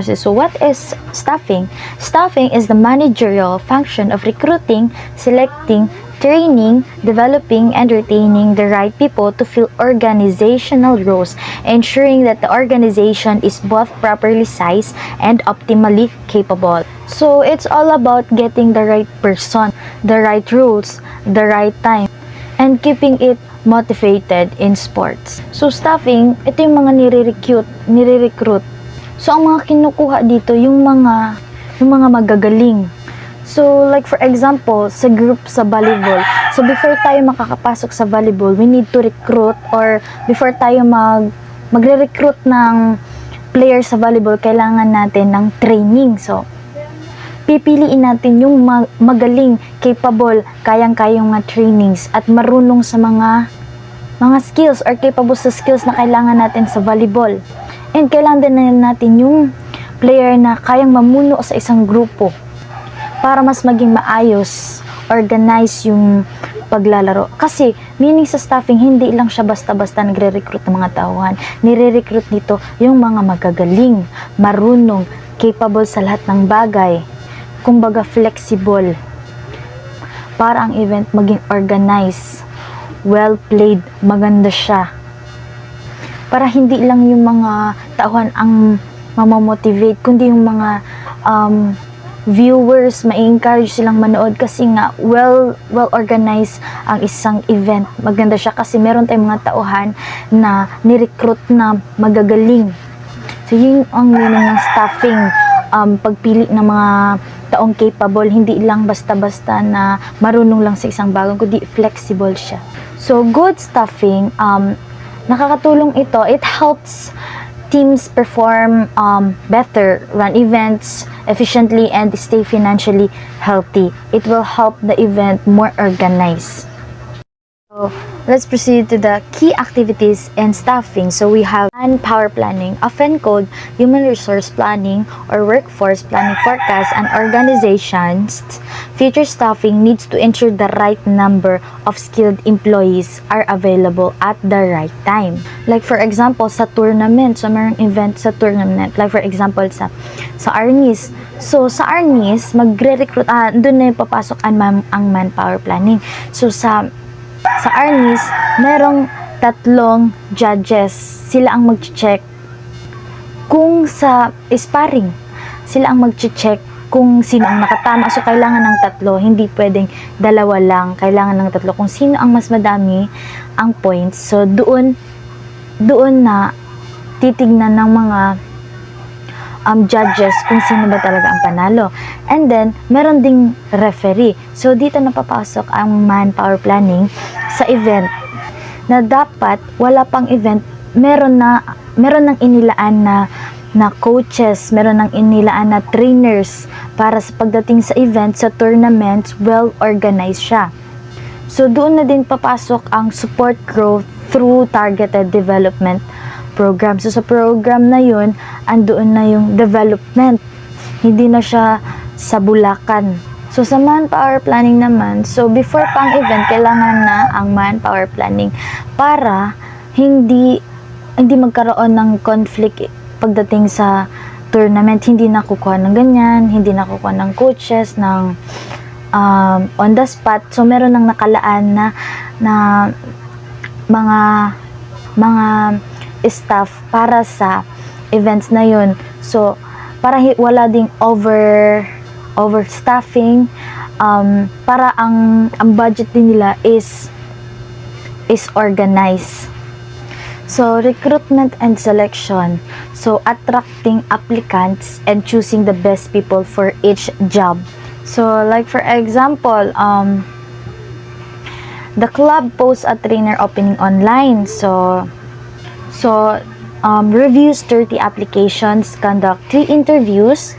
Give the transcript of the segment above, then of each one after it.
So what is staffing? Staffing is the managerial function of recruiting, selecting, training, developing, and retaining the right people to fill organizational roles, ensuring that the organization is both properly sized and optimally capable. So it's all about getting the right person, the right rules, the right time, and keeping it motivated in sports. So staffing, ito yung mga nire-recruit. So ang mga kinukuha dito yung mga magagaling. So like for example, sa group sa volleyball. So before tayo makakapasok sa volleyball, we need to recruit, or before tayo magre-recruit ng players sa volleyball, kailangan natin ng training. So pipiliin natin yung magaling, capable, kayang-kayang mga trainings at marunong sa mga skills or capable sa skills na kailangan natin sa volleyball. And kailangan din natin yung player na kayang mamuno sa isang grupo para mas maging maayos, organize yung paglalaro. Kasi, meaning sa staffing, hindi lang siya basta-basta nagre-recruit ng mga tauhan. Nire-recruit dito yung mga magagaling, marunong, capable sa lahat ng bagay. Kumbaga, flexible. Para ang event maging organized, well-played, maganda siya. Para hindi lang yung mga tauhan ang mamamotivate, kundi yung mga viewers, ma-encourage silang manood kasi nga well-organized ang isang event. Maganda siya kasi meron tayong mga tauhan na ni-recruit na magagaling. So yun ang meaning ng staffing, pagpili ng mga taong capable, hindi lang basta-basta na marunong lang sa isang bagay, kundi flexible siya. So good staffing, nakakatulong ito. It helps teams perform better, run events efficiently, and stay financially healthy. It will help the event more organized. So let's proceed to the key activities and staffing. So we have manpower planning, often called human resource planning or workforce planning, forecast and organizations. Future staffing needs to ensure the right number of skilled employees are available at the right time. Like for example, sa tournament, so mayroong event sa tournament. Like for example, sa ARNIS. So sa ARNIS, magre-recruit, doon na yung papasok ang manpower planning. So sa ARNIS, merong 3 judges. Sila ang mag-check kung sa sparring. Sila ang mag-check kung sino ang nakatama. So, kailangan ng 3. Hindi pwedeng 2 lang. Kailangan ng 3. Kung sino ang mas madami ang points. So, doon na titignan ng mga judges kung sino ba talaga ang panalo. And then, meron ding referee. So, dito napapasok ang manpower planning sa event na dapat wala pang event, meron nang inilaan na coaches, meron nang inilaan na trainers para sa pagdating sa event, sa tournaments, well-organized siya. So, doon na din papasok ang support growth through targeted development program. So, sa program na yun, andoon na yung development. Hindi na siya sa bulakan. So, sa manpower planning naman, so before pang event, kailangan na ang manpower planning para hindi magkaroon ng conflict pagdating sa tournament. Hindi nakukuha ng ganyan, hindi nakukuha ng coaches, ng on the spot. So, meron nang nakalaan na mga staff para sa events na yun. So, para wala ding overstaffing, para ang budget din nila is organized. So, recruitment and selection. So, attracting applicants and choosing the best people for each job. So, like for example, the club posts a trainer opening online. So reviews 30 applications, conduct 3 interviews,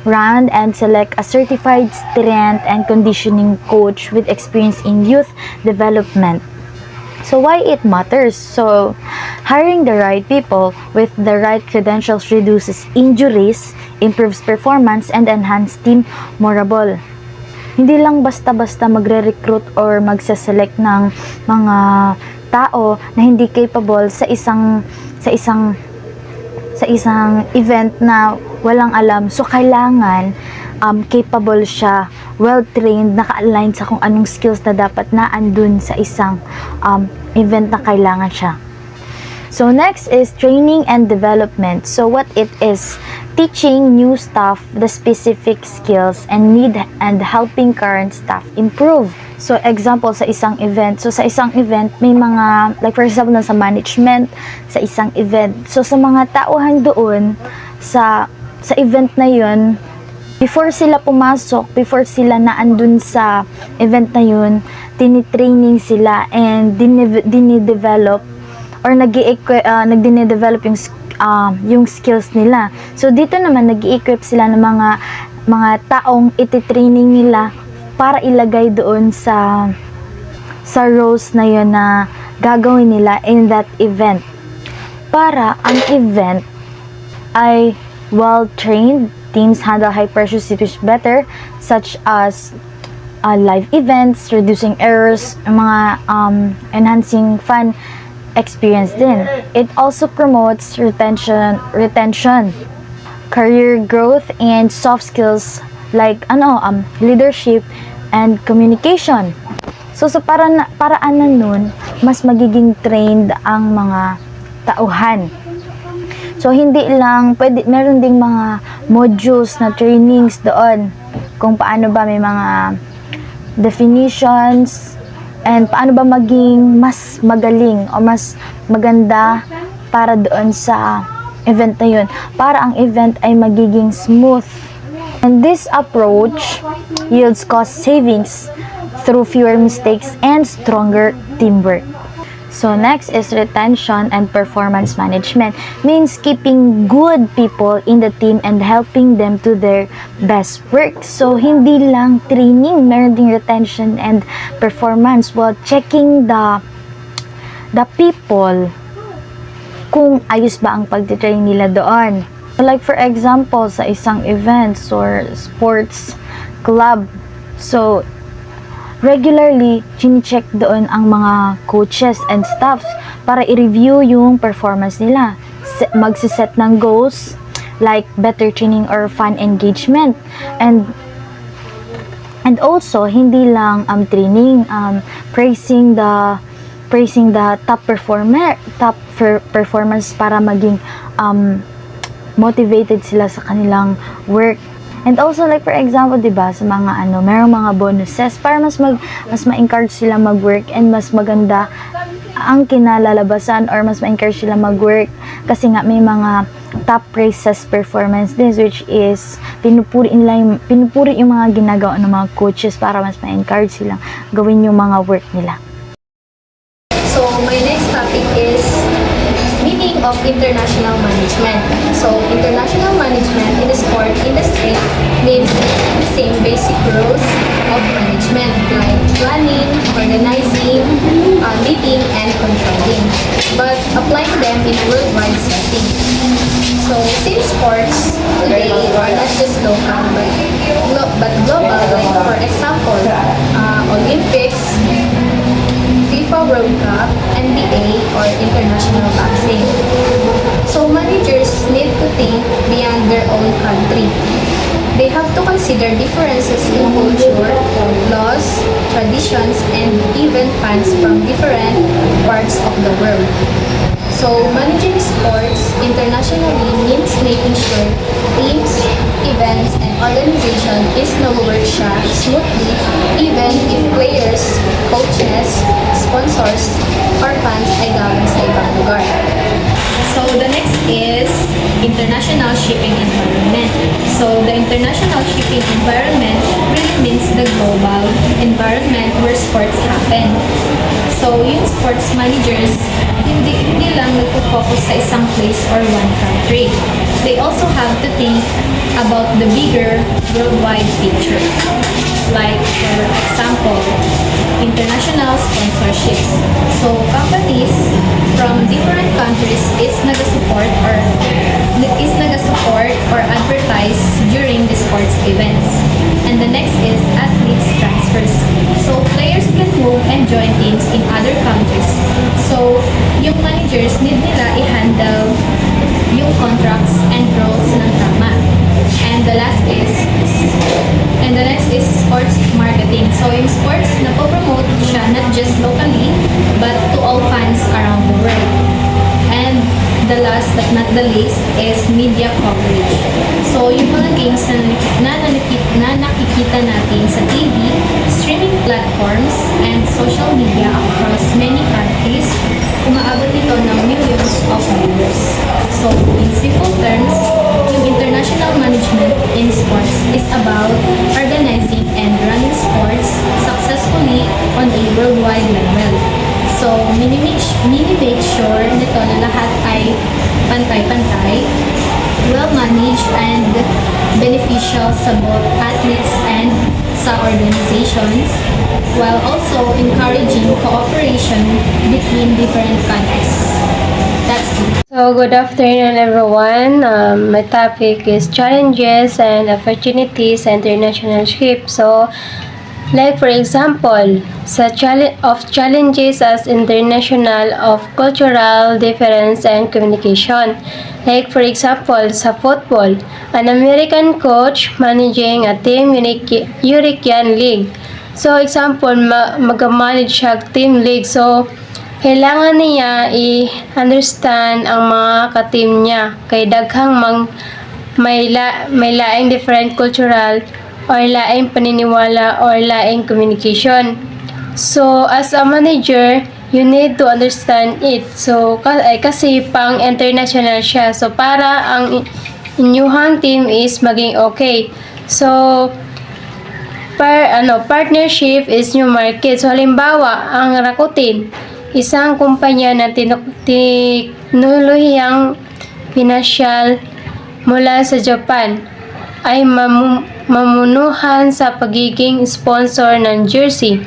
run and select a certified strength and conditioning coach with experience in youth development. So why it matters? So hiring the right people with the right credentials reduces injuries, improves performance, and enhances team morale. Hindi lang basta-basta magre-recruit or magse-select ng mga tao na hindi capable sa isang sa isang event na walang alam. So, kailangan capable siya, well-trained, naka-align sa kung anong skills na dapat na andun sa isang event na kailangan siya. So, next is training and development. So, what it is, teaching new staff the specific skills and need and helping current staff improve. So, example, sa isang event. So, sa isang event, may mga, like for example, sa management, sa isang event. So, sa mga tauhan doon, sa event na yun, before sila pumasok, before sila naandun sa event na yun, tinitraining sila and dinidevelop or nagdine-develop yung skills nila. So, dito naman, nag-i-equip sila ng mga taong ititraining nila para ilagay doon sa roles na yun na gagawin nila in that event. Para ang event ay well-trained, teams handle high-pressure situations better, such as live events, reducing errors, mga enhancing fun experience din. It also promotes retention, career growth, and soft skills like leadership and communication. So sa paraan na nun, mas magiging trained ang mga tauhan. So hindi lang meron ding mga modules na trainings doon kung paano ba may mga definitions and paano ba maging mas magaling o mas maganda para doon sa event na yun, para ang event ay magiging smooth. And this approach yields cost savings through fewer mistakes and stronger teamwork. So next is retention and performance management. Means keeping good people in the team and helping them to their best work. So hindi lang training, meron ding retention and performance while checking the people kung ayos ba ang pagtitrain nila doon. Like for example, sa isang events or sports club. So regularly, chine-check doon ang mga coaches and staffs para i-review yung performance nila. Magsiset ng goals like better training or fun engagement. And also, hindi lang training, praising the top performance para maging motivated sila sa kanilang work. And also, like for example, 'di ba, sa mga merong mga bonuses para mas ma-encourage sila mag-work and mas maganda ang kinalalabasan or mas ma-encourage sila mag-work kasi nga may mga top praises performance din, which is pinupuri yung mga ginagawa ng mga coaches para mas ma-encourage sila gawin yung mga work nila. So, my next topic is meaning of international management. So, international management in the sport industry means the same basic rules of management like planning, organizing, leading, and controlling, but applying them in a worldwide setting. So, since sports today are not just local but global, like for example, Olympics, FIFA World Cup, NBA, or international boxing. So managers need to think beyond their own country. They have to consider differences in culture, laws, traditions, and even fans from different parts of the world. So managing sports internationally means making sure teams, events, and organization is work smoothly even if players, coaches, sponsors, or fans ay galing sa ibang lugar. So the next is international shipping environment. So the international shipping environment really means the global environment where sports happen. So yung sports managers, hindi lang nagpo-focus sa isang place or one country. They also have to think about the bigger worldwide picture. Like for example, international sponsorships. So companies from different countries is nag-support or advertise during the sports events. And the next is athletes transfers. So players can move and join teams in other countries. So yung managers need nila i-handle yung yung contracts and roles ng tama. And the next is sports marketing. So yung sports, napopromote siya not just locally, but to all fans around the world. And the last but not the least is media coverage. So yung mga games na nakikita natin sa TV, streaming platforms, and social media across many countries, umaabot ito ng millions of viewers. So in simple terms, yung international management in sports is about organizing and running sports successfully on a worldwide level. So, minimake sure nito na lahat ay pantay-pantay, well-managed, and beneficial sa both athletes and sa organizations, while also encouraging cooperation between different countries. That's it. So, good afternoon, everyone. My topic is challenges and opportunities in international ship. So, like for example, sa challenges as international of cultural difference and communication. Like for example, sa football, an American coach managing a team European League. So example, mag-manage siya team league. So kailangan niya i-understand ang mga ka-team niya kay daghang may laing different cultural or laing paniniwala or laing communication. So as a manager, you need to understand it. So kasi pang international siya. So para ang inyuhang team is maging okay. So partnership is new market. So halimbawa, ang Rakuten, isang kumpanya na teknolohiyang pinasyal mula sa Japan, ay mamunuhan sa pagiging sponsor ng jersey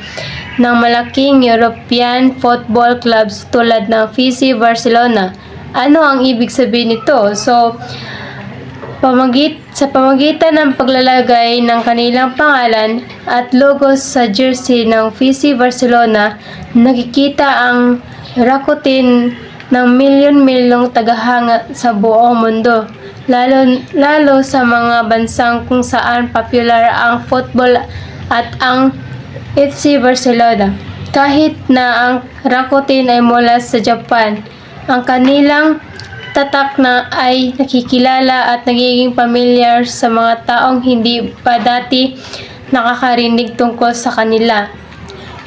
ng malaking European football clubs tulad ng FC Barcelona. Ano ang ibig sabihin nito? So, sa pamagitan ng paglalagay ng kanilang pangalan at logo sa jersey ng FC Barcelona, nakikita ang Rakuten ng milyon-milyong tagahanga sa buong mundo, lalo sa mga bansang kung saan popular ang football at ang FC Barcelona. Kahit na ang Rakuten ay mula sa Japan, ang kanilang tatak na ay nakikilala at nagiging familiar sa mga taong hindi pa dati nakakarinig tungkol sa kanila.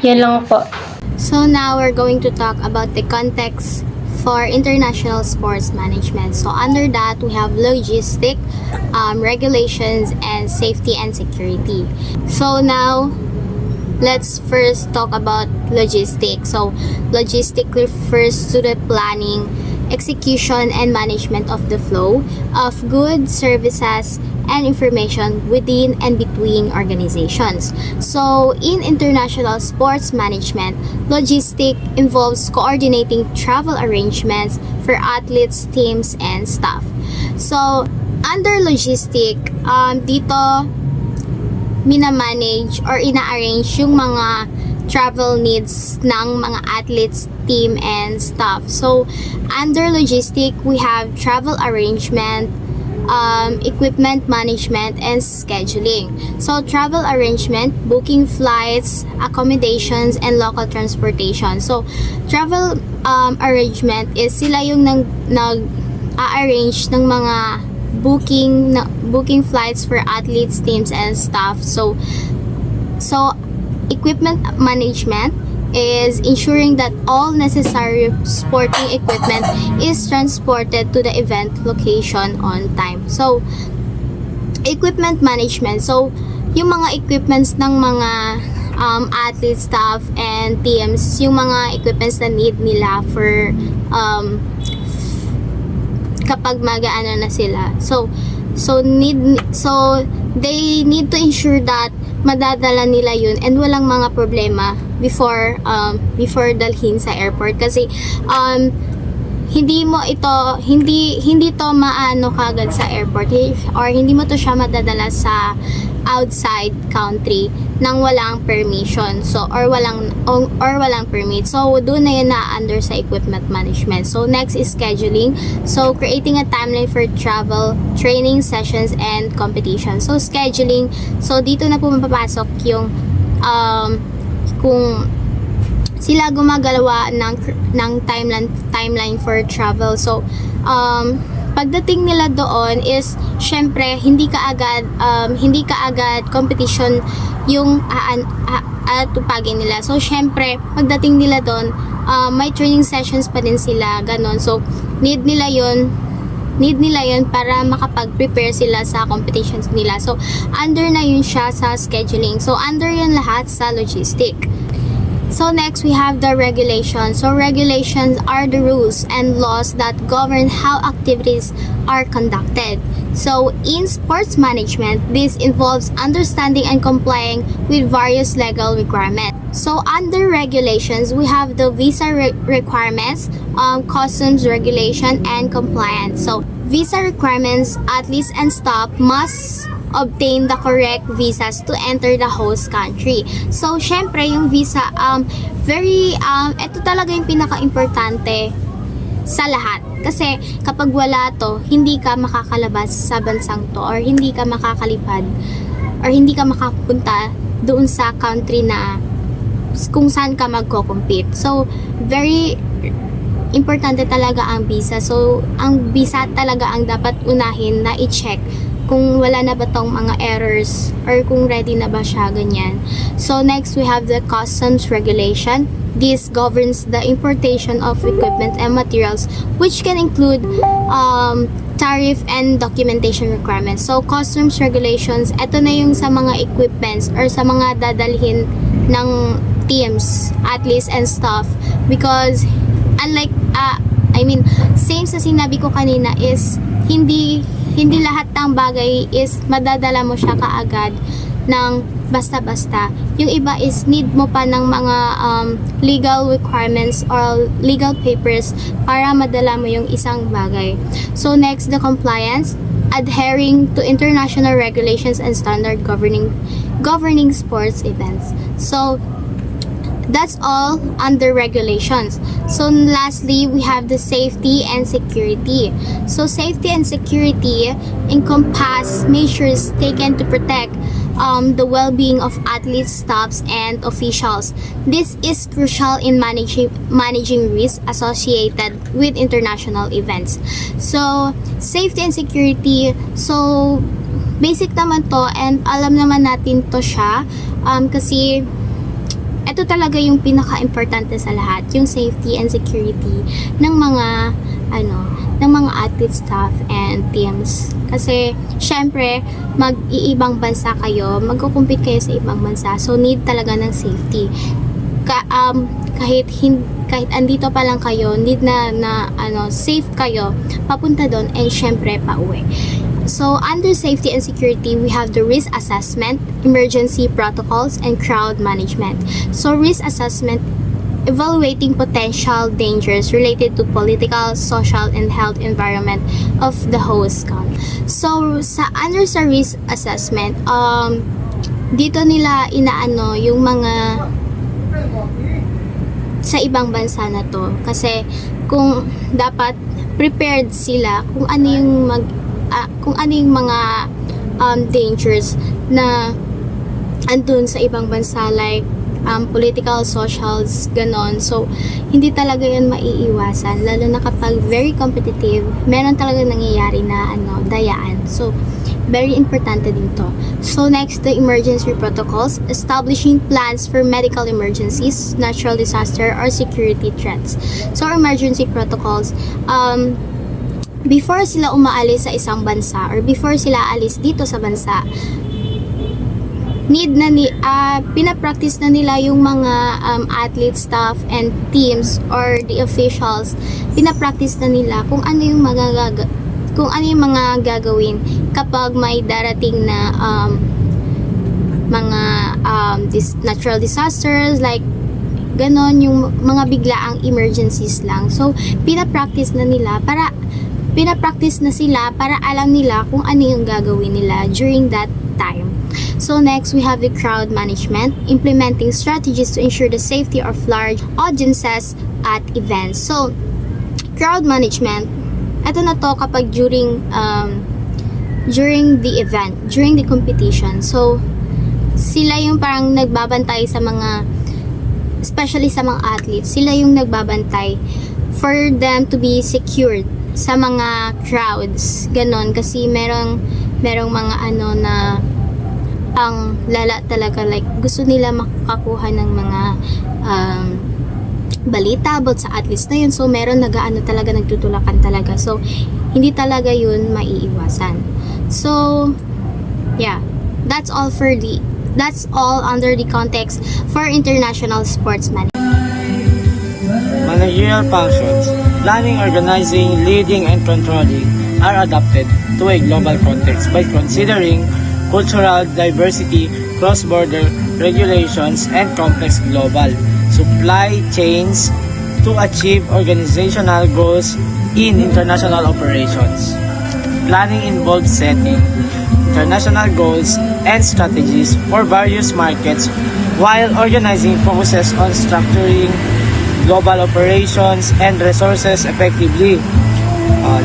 Yan lang po. So now we're going to talk about the context for international sports management. So under that, we have logistic, regulations, and safety and security. So now, let's first talk about logistics. So logistic refers to the planning, execution, and management of the flow of goods, services, and information within and between organizations. So, in international sports management, logistic involves coordinating travel arrangements for athletes, teams, and staff. So, under logistic, dito minamanage or ina-arrange yung mga travel needs ng mga athletes, team, and staff. So, under logistic, we have travel arrangement, equipment management, and scheduling. So, travel arrangement, booking flights, accommodations, and local transportation. So, travel arrangement is sila yung nag-arrange ng mga booking flights for athletes, teams, and staff. So equipment management is ensuring that all necessary sporting equipment is transported to the event location on time. So, equipment management. So, yung mga equipments ng mga athletes, staff, and teams, yung mga equipments na need nila for kapag mag-aano na sila. So they need to ensure that madadala nila yun and walang mga problema before dalhin sa airport kasi hindi to maano kagad sa airport or hindi mo to siya madadala sa outside country nang walang permission. So, or walang permit. So, doon na yun na under sa equipment management. So, next is scheduling. So, creating a timeline for travel, training sessions, and competition. So, scheduling. So, dito na po mapapasok yung kung sila gumagawa ng timeline for travel. So, pagdating nila doon is syempre hindi ka agad competition yung atupagin nila. So, syempre pagdating nila doon, may training sessions pa din sila, ganon. So, need nila yon para makapag-prepare sila sa competitions nila. So, under na yun siya sa scheduling. So, under yun lahat sa logistic. So, next, we have the regulations. So, regulations are the rules and laws that govern how activities are conducted. So, in sports management, this involves understanding and complying with various legal requirements. So, under regulations, we have the visa requirements, customs regulation, and compliance. So, visa requirements, athletes and staff must obtain the correct visas to enter the host country. So, syempre, yung visa, ito talaga yung pinaka-importante sa lahat. Kasi, kapag wala to, hindi ka makakalabas sa bansang to, or hindi ka makakalipad, or hindi ka makapunta doon sa country na kung saan ka magko-compete. So, very importante talaga ang visa. So, ang visa talaga ang dapat unahin na i-check kung wala na ba tong mga errors or kung ready na ba siya, ganyan. So, next, we have the customs regulation. This governs the importation of equipment and materials, which can include tariff and documentation requirements. So, customs regulations, ito na yung sa mga equipments or sa mga dadalhin ng teams, athletes, and staff. Because, unlike, same sa sinabi ko kanina is, hindi lahat ng bagay is madadala mo siya kaagad ng basta-basta. Yung iba is need mo pa ng mga legal requirements or legal papers para madala mo yung isang bagay. So, next, the compliance, adhering to international regulations and standard governing sports events. So, that's all under regulations. So, lastly, we have the safety and security. So, safety and security encompass measures taken to protect the well-being of athletes, staffs, and officials. This is crucial in managing risks associated with international events. So, safety and security, so basic naman to, and alam naman natin to siya kasi ito talaga yung pinaka-importante sa lahat, yung safety and security ng mga athlete, staff, and teams. Kasi, syempre, mag-iibang bansa kayo, magkukumpit kayo sa ibang bansa, so need talaga ng safety. Kahit andito pa lang kayo, need na safe kayo, papunta doon, and syempre, pauwi. So, under safety and security, we have the risk assessment, emergency protocols, and crowd management. So, risk assessment, evaluating potential dangers related to political, social, and health environment of the host country. So, under sa risk assessment, dito nila inaano yung mga sa ibang bansa na to. Kasi, kung dapat prepared sila kung ano yung mga dangers na andun sa ibang bansa, like political, socials, ganon. So, hindi talaga yun maiiwasan, lalo na kapag very competitive, meron talaga nangyayari na dayaan. So, very importante din to. So, next, the emergency protocols, establishing plans for medical emergencies, natural disaster, or security threats. So, emergency protocols, before sila umaalis sa isang bansa or before sila alis dito sa bansa, pinapractice na nila yung mga athletes, staff, and teams or the officials. Pinapractice na nila kung ano yung mga gagawin kapag may darating na mga natural disasters, like ganon, yung mga biglaang emergencies lang. So, pinapractice na sila para alam nila kung ano yung gagawin nila during that time. So next, we have the crowd management, implementing strategies to ensure the safety of large audiences at events. So, crowd management, ito na to kapag during the event, during the competition. So, sila yung parang nagbabantay sa mga, especially sa mga athletes, sila yung nagbabantay for them to be secured sa mga crowds. Ganon, kasi merong mga ano na ang lala talaga, like gusto nila makakuha ng mga balita about sa athletes na yun. So meron nagaano talaga, nagtutulakan talaga. So hindi talaga yun maiiwasan. So yeah, that's all under the context for international sports management. Managerial functions, planning, organizing, leading, and controlling are adapted to a global context by considering cultural diversity, cross-border regulations, and complex global supply chains to achieve organizational goals in international operations. Planning involves setting international goals and strategies for various markets, while organizing focuses on structuring global operations and resources effectively.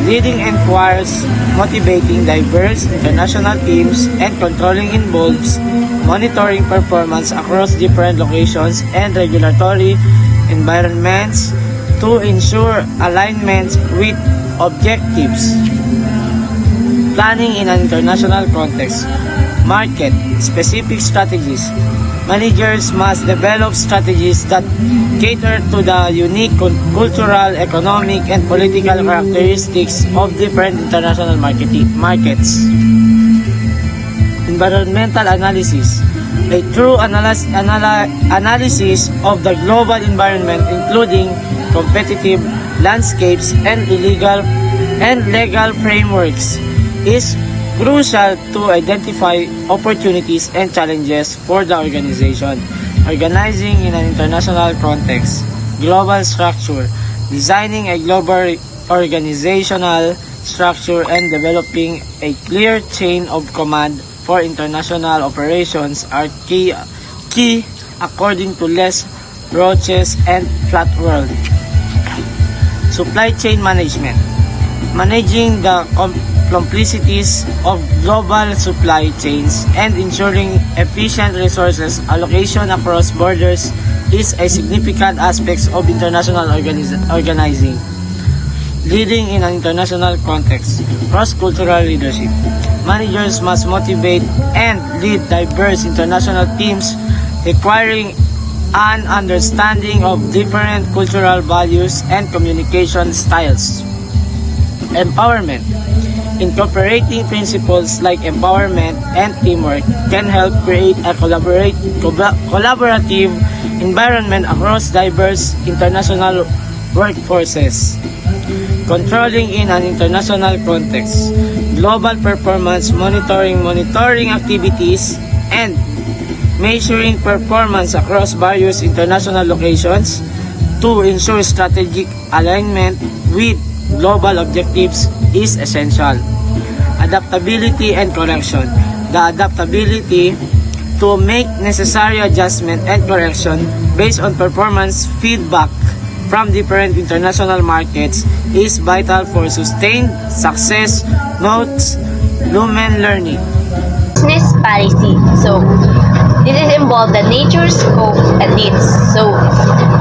Leading requires motivating diverse international teams, and controlling involves monitoring performance across different locations and regulatory environments to ensure alignment with objectives. Planning in an international context. Market-specific strategies. Managers must develop strategies that cater to the unique cultural, economic, and political characteristics of different international markets. Environmental analysis. A true analysis of the global environment, including competitive landscapes and legal frameworks, is crucial to identify opportunities and challenges for the organization. Organizing in an international context. Global structure. Designing a global organizational structure and developing a clear chain of command for international operations are key according to Les Roches and Flatworld. Supply chain management. Managing the complexities of global supply chains and ensuring efficient resources allocation across borders is a significant aspect of international organizing. Leading in an international context. Cross-cultural leadership. Managers must motivate and lead diverse international teams requiring an understanding of different cultural values and communication styles. Empowerment. Incorporating principles like empowerment and teamwork can help create a collaborative environment across diverse international workforces. Controlling in an international context. Global performance monitoring activities, and measuring performance across various international locations to ensure strategic alignment with global objectives is essential. Adaptability and correction. The adaptability to make necessary adjustment and correction based on performance feedback from different international markets is vital for sustained success, notes Lumen Learning. Business policy. So, this is involved the nature, scope, and needs. So,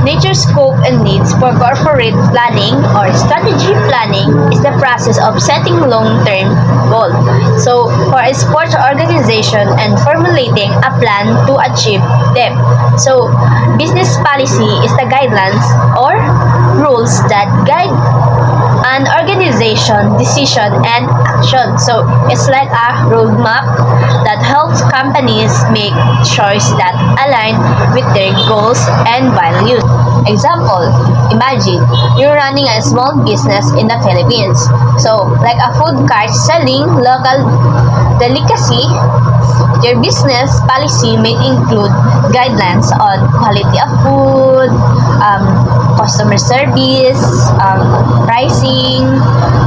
nature, scope, and needs for corporate planning or strategy planning is the process of setting long-term goals. So, for a sports organization and formulating a plan to achieve them. So, business policy is the guidelines or rules that guide an organization, decision, and action. So, it's like a roadmap that helps companies make choices that align with their goals and values. Example, imagine you're running a small business in the Philippines. So, like a food cart selling local delicacy, your business policy may include guidelines on quality of food, customer service, pricing,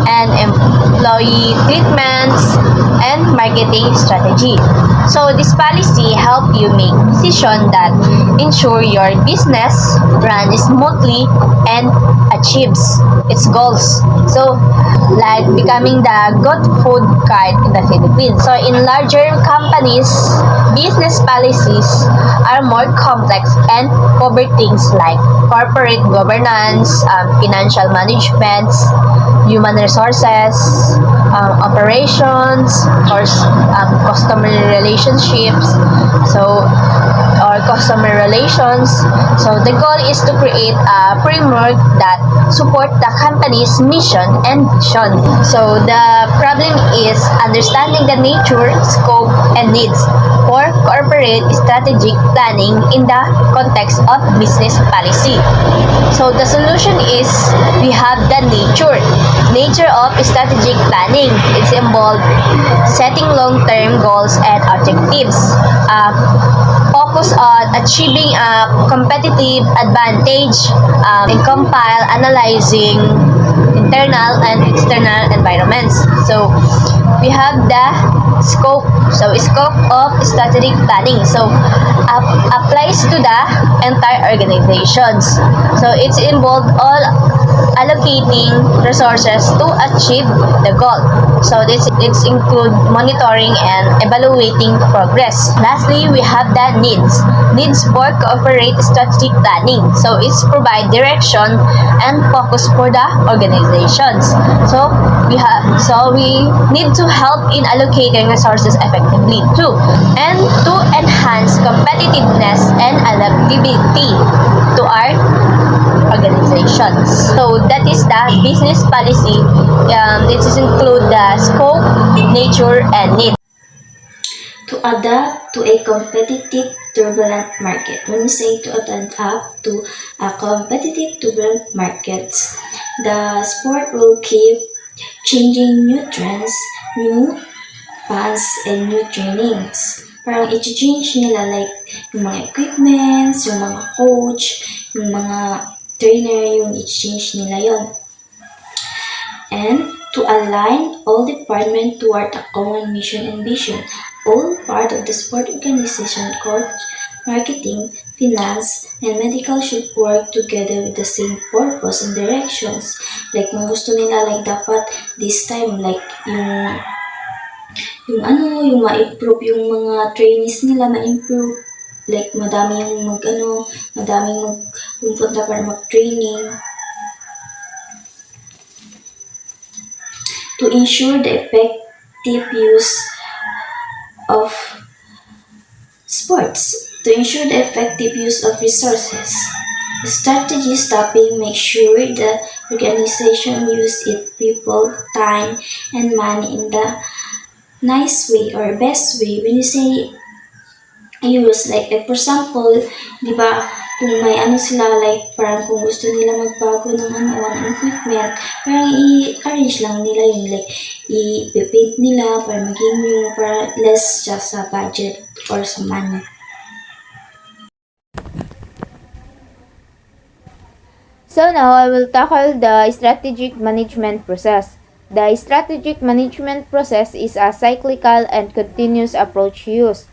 and employee treatments, and marketing strategy. So this policy help you make decisions that ensure your business runs smoothly and achieves its goals. So like becoming the good food card in the Philippines. So in larger companies, business policies are more complex and cover things like corporate governance, financial management, human resources, operations, or customer relationships. So or customer relations. So the goal is to create a framework that support the company's mission and vision. So the problem is understanding the nature, scope, and needs for corporate strategic planning in the context of business policy. So the solution is we have the nature of strategic planning. It's involved setting long-term goals and objectives. Focus on achieving a competitive advantage, and compile analyzing internal and external environments. So we have the scope. So scope of strategic planning. So applies to the entire organizations. So it's involved all allocating resources to achieve the goal. So it's include monitoring and evaluating progress. Lastly, we have the needs for corporate strategic planning. So it's provide direction and focus for the organizations. So we need to help in allocating resources effectively too, and to enhance competitiveness and adaptability to our organizations. So that is the business policy. This is include the scope, nature, and need. To adapt to a competitive turbulent market. When we say to adapt to a competitive turbulent market, the sport will keep changing new trends, new fans, and new trainings. Parang i-change nila like yung mga equipments, yung mga coach, yung mga trainer, yung i-change nila yon. And to align all departments toward a common mission and vision. All part of the sport organization, coach, marketing, finance, and medical should work together with the same purpose and directions. Like kung gusto nila like dapat this time like yung ma-improve yung mga trainees nila ma-improve, like madaming magpupunta para mag-training to ensure the effective use of resources. The strategy stopping makes sure the organization use its people, time, and money in the nice way or best way. When you say use, like for example, di ba, kung may sila, like parang kung gusto nila magbago ng ng equipment, parang i-arrange lang nila yun, like i-paint nila para maging yung para less just sa budget or sa money. So now I will tackle the strategic management process. The strategic management process is a cyclical and continuous approach used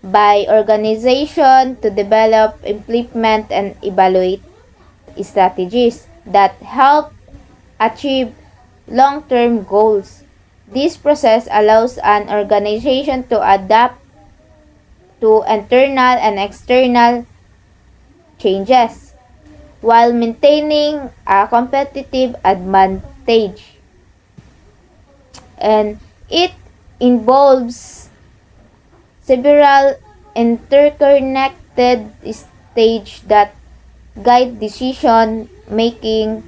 by organization to develop, implement, and evaluate strategies that help achieve long-term goals. This process allows an organization to adapt to internal and external changes while maintaining a competitive advantage. And it involves several interconnected stages that guide decision making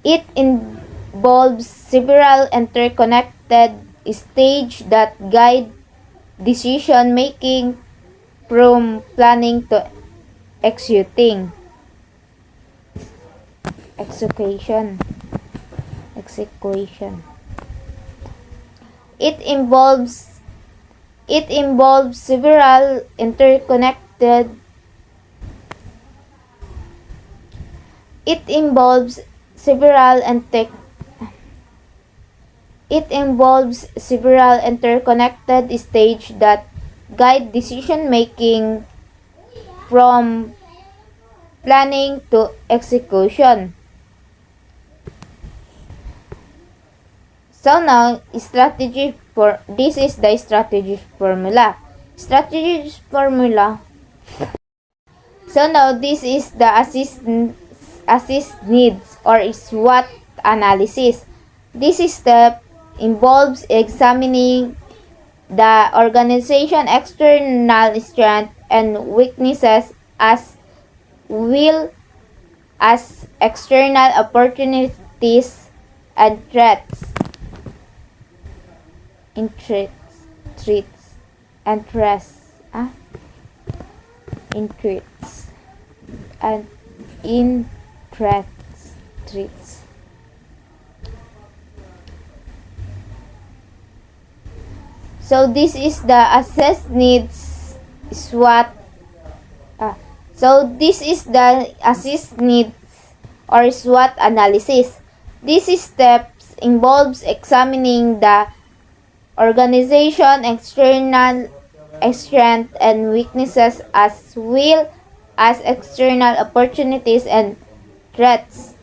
It involves several interconnected stages that guide decision making from planning to execution. It involves several interconnected interconnected. It involves several interconnected stages that guide decision making from planning to execution. So now, this is the strategy formula. Strategy formula. So now, this is the assist needs or SWOT analysis. This step involves examining the organization external strength and weaknesses as well as external opportunities and threats. Interests and threats. So this is the assess needs SWOT. So this is the assist needs or SWOT analysis. This steps involves examining the organization external strength and weaknesses as well as external opportunities and threats.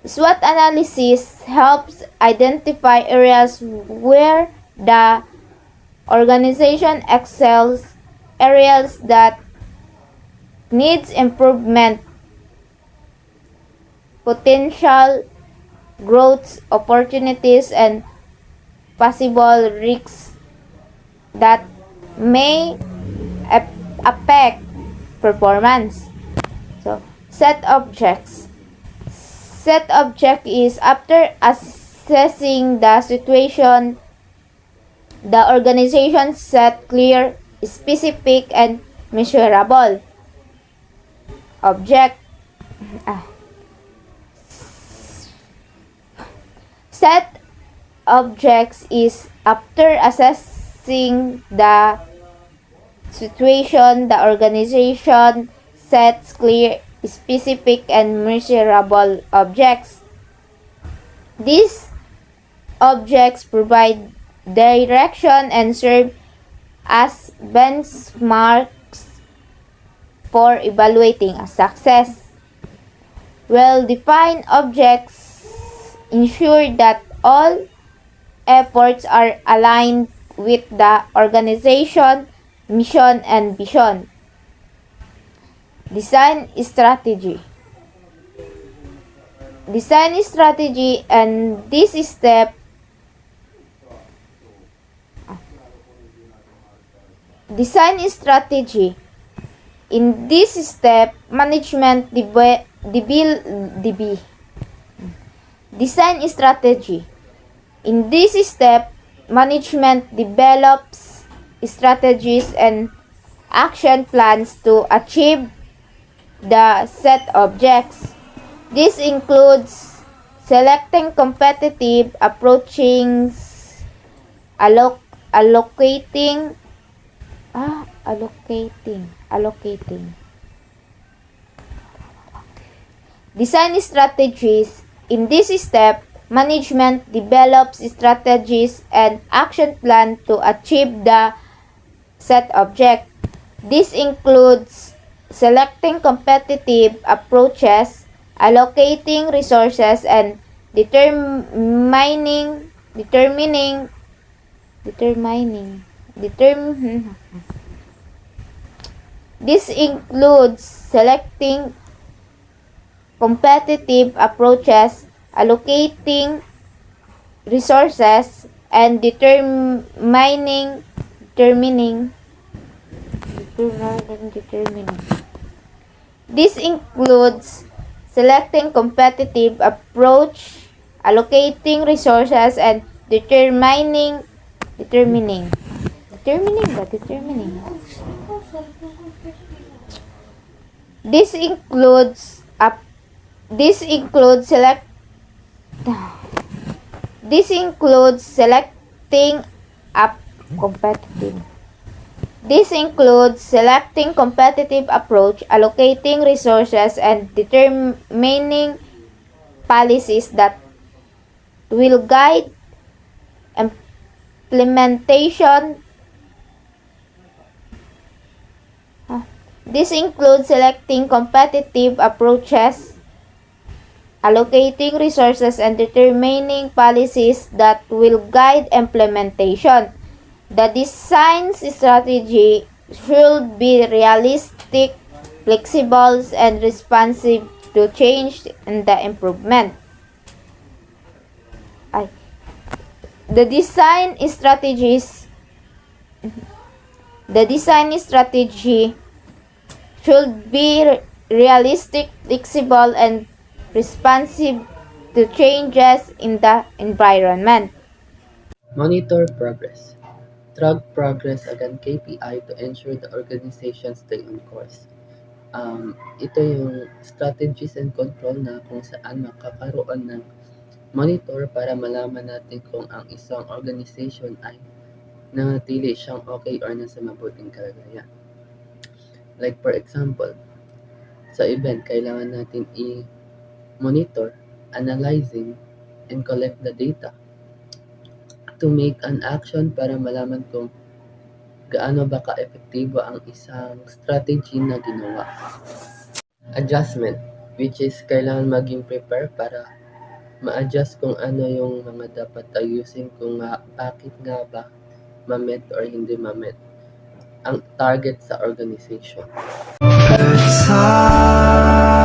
SWOT analysis helps identify areas where the organization excels, areas that needs improvement, potential growth opportunities, and possible risks that may affect performance. So, set objects. Set object is after assessing the situation, the organization set clear, specific, and measurable object. Set objects is after assessing the situation, the organization sets clear, specific, and measurable objects. These objects provide direction and serve as benchmarks for evaluating a success. Well-defined objects ensure that all efforts are aligned with the organization, mission, and vision. Design strategy. Design strategy, and this step design strategy. In this step, management design strategy. In this step, management develops strategies and action plans to achieve the set objects. This includes selecting competitive approaches, allocating design strategies. In this step, management develops strategies and action plan to achieve the set object. This includes selecting competitive approaches, allocating resources, and determining This includes selecting competitive approaches, allocating resources, and determining. This includes selecting competitive approach, allocating resources, and determining. This includes selecting This includes selecting competitive approach, allocating resources, and determining policies that will guide implementation. This includes selecting competitive approaches, allocating resources, and determining policies that will guide implementation. The design strategy should be realistic, flexible, and responsive to change and the improvement. The design strategy should be realistic, flexible, and responsive to changes in the environment. Monitor progress. Track progress against KPI to ensure the organization stay on course. Ito yung strategies and control na kung saan makakaroon ng monitor para malaman natin kung ang isang organization ay nanatili siyang okay or nasa mabuting kalagayan. Like for example, sa event, kailangan natin i-monitor, analyzing, and collect the data to make an action para malaman kung gaano ba ka-epektibo ang isang strategy na ginawa. Adjustment, which is kailangan maging prepare para ma-adjust kung ano yung mga dapat ayusin kung bakit nga ba ma-met or hindi ma-met ang target sa organization. It's hard